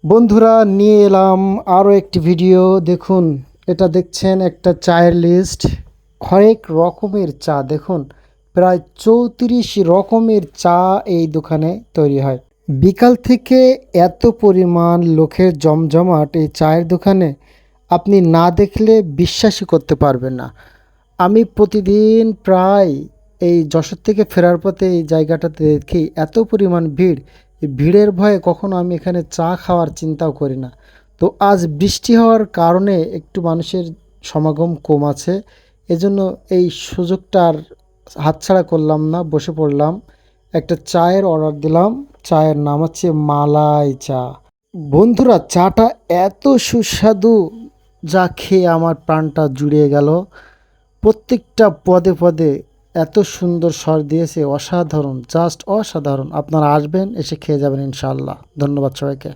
বন্ধুরা, নিয়ে এলাম আরও একটি ভিডিও। দেখুন, এটা দেখছেন একটা চায়ের লিস্ট। হরেক রকমের চা দেখুন, প্রায় 34 রকমের চা এই দোকানে তৈরি হয়। বিকাল থেকে এত পরিমাণ লোকের জমজমাট এই চায়ের দোকানে, আপনি না দেখলে বিশ্বাসই করতে পারবেন না। আমি প্রতিদিন প্রায় এই যশোর থেকে ফেরার পথে এই জায়গাটাতে দেখি এত পরিমাণ ভিড়। এই ভিড়ের ভয়ে কখনো আমি এখানে চা খাওয়ার চিন্তাও করি না। তো আজ বৃষ্টি হওয়ার কারণে একটু মানুষের সমাগম কম আছে, এজন্য এই সুযোগটা আর হাতছাড়া করলাম না, বসে পড়লাম। একটা চায়ের অর্ডার দিলাম। চায়ের নাম হচ্ছে মালাই চা। বন্ধুরা, চাটা এত সুস্বাদু, যা খেয়ে আমার প্রাণটা জুড়িয়ে গেল। প্রত্যেকটা পদে পদে এত সুন্দর স্বর দিয়েছে, অসাধারণ, জাস্ট অসাধারণ। আপনারা আসবেন, এসে খেয়ে যাবেন ইনশাআল্লাহ। ধন্যবাদ সবাইকে।